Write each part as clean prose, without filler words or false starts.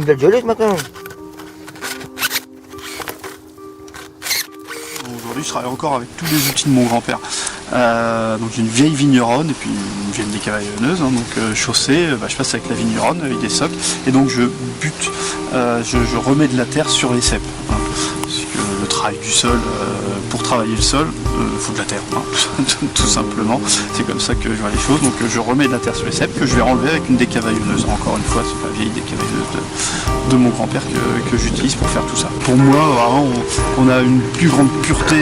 belle galeuse maintenant. Aujourd'hui, je travaille encore avec tous les outils de mon grand-père. Donc j'ai une vieille vigneronne et puis une vieille décavaillonneuse, hein, donc chaussée, je passe avec la vigneronne, avec des socs, et donc je bute, je remets de la terre sur les cèpes. Hein, parce que le travail du sol, pour travailler le sol, il faut de la terre, hein, tout simplement. C'est comme ça que je vois les choses. Donc je remets de la terre sur les cèpes que je vais enlever avec une décavaillonneuse. Encore une fois, c'est la vieille décavaillonneuse de mon grand-père que j'utilise pour faire tout ça. Pour moi, vraiment, on a une plus grande pureté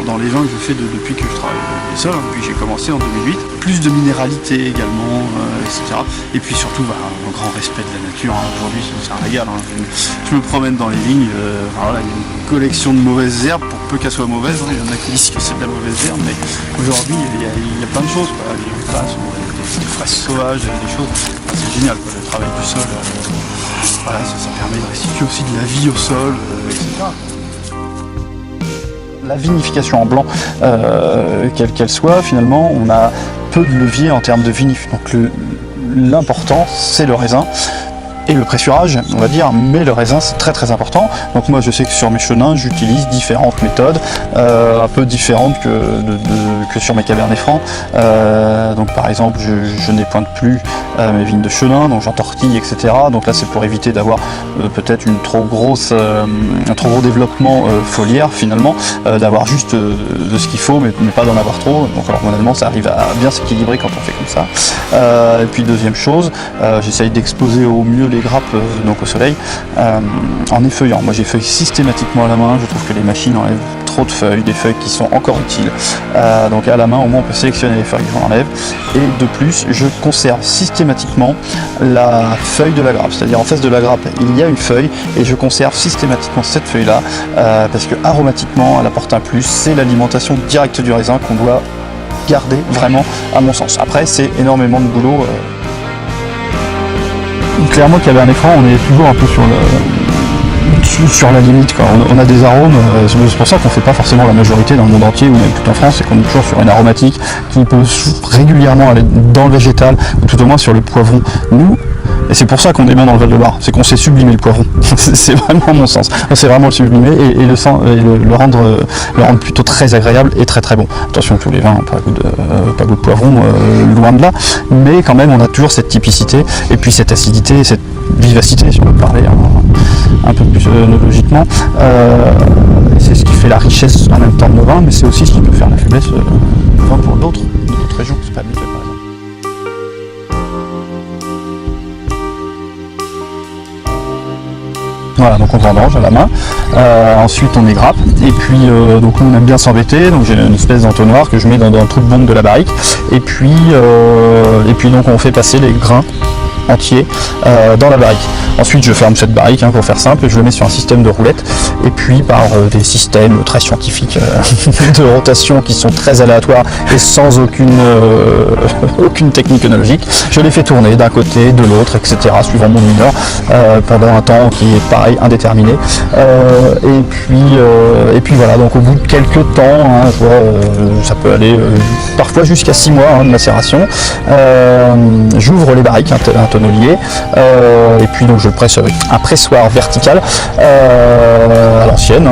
dans les vins que je fais depuis que je travaille les sols, hein, depuis que j'ai commencé en 2008. Plus de minéralité également, etc. Et puis surtout, un grand respect de la nature. Hein. Aujourd'hui, c'est un régal. Hein. Je me promène dans les vignes, voilà, il y a une collection de mauvaises herbes, pour peu qu'elles soient mauvaises. Hein. Il y en a qui disent que c'est de la mauvaise herbe, mais aujourd'hui, il y a plein de choses. Quoi. Les grasses, des fraises sauvages, des choses. C'est génial, quoi. Le travail du sol. Voilà, ça permet de restituer aussi de la vie au sol, etc. La vinification en blanc, quelle qu'elle soit, finalement, on a peu de levier en termes de vinif. Donc l'important, c'est le raisin et le pressurage, on va dire, mais le raisin, c'est très très important. Donc moi, je sais que sur mes chenins, j'utilise différentes méthodes, un peu différentes que sur mes cabernets francs. Donc par exemple, je n'épointe plus mes vignes de chenin, donc j'entortille, etc. Donc là, c'est pour éviter d'avoir peut-être un trop gros développement foliaire finalement, d'avoir juste de ce qu'il faut, mais pas d'en avoir trop. Donc alors normalement, ça arrive à bien s'équilibrer quand on fait comme ça. Et puis deuxième chose, j'essaye d'exposer au mieux les grappes donc au soleil en effeuillant. Moi, j'effeuille systématiquement à la main. Je trouve que les machines enlèvent trop de feuilles, des feuilles qui sont encore utiles. Donc à la main, au moins, on peut sélectionner les feuilles qu'on enlève. Et de plus, je conserve systématiquement la feuille de la grappe. C'est-à-dire en face de la grappe, il y a une feuille et je conserve systématiquement cette feuille-là parce que aromatiquement, elle apporte un plus. C'est l'alimentation directe du raisin qu'on doit garder vraiment, à mon sens. Après, c'est énormément de boulot. Clairement, cabernet franc, on est toujours un peu sur la limite, quoi. On a des arômes, c'est pour ça qu'on ne fait pas forcément la majorité dans le monde entier ou même tout en France, c'est qu'on est toujours sur une aromatique qui peut régulièrement aller dans le végétal ou tout au moins sur le poivron. Nous, et c'est pour ça qu'on est bien dans le Val-de-Loire, c'est qu'on sait sublimer le poivron. C'est vraiment mon sens. On sait vraiment le sublimer et le rendre plutôt très agréable et très très bon. Attention, tous les vins n'ont pas goût de poivron, loin de là, mais quand même on a toujours cette typicité et puis cette acidité, cette vivacité, si on peut parler un peu plus logiquement. C'est ce qui fait la richesse en même temps de nos vins, mais c'est aussi ce qui peut faire la faiblesse de vins pour d'autres régions. C'est pas habituel, par exemple. Voilà, donc on vendange à la main, ensuite on égrappe, et puis donc nous on aime bien s'embêter, donc j'ai une espèce d'entonnoir que je mets dans le trou de bombe de la barrique, et puis donc on fait passer les grains entiers dans la barrique. Ensuite je ferme cette barrique pour faire simple et je le mets sur un système de roulette et puis par des systèmes très scientifiques de rotation qui sont très aléatoires et sans aucune technique œnologique, je les fais tourner d'un côté, de l'autre, etc. suivant mon humeur pendant un temps qui est pareil indéterminé et puis voilà, donc au bout de quelques temps, ça peut aller parfois jusqu'à 6 mois de macération, j'ouvre les barriques, un tonnelier, et puis donc je presse avec un pressoir vertical à l'ancienne,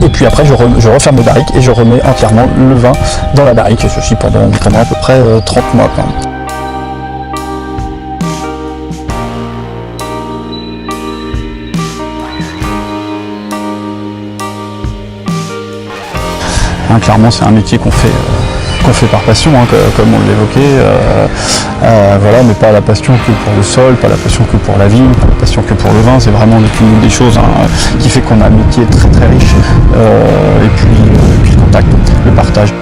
et puis après je referme les barriques et je remets entièrement le vin dans la barrique, et ceci pendant à peu près 30 mois quand même. Clairement, c'est un métier qu'on fait par passion, comme on l'évoquait, voilà, mais pas la passion que pour le sol, pas la passion que pour la vigne, pas la passion que pour le vin. C'est vraiment une des choses qui fait qu'on a un métier très très riche, et puis le contact, le partage.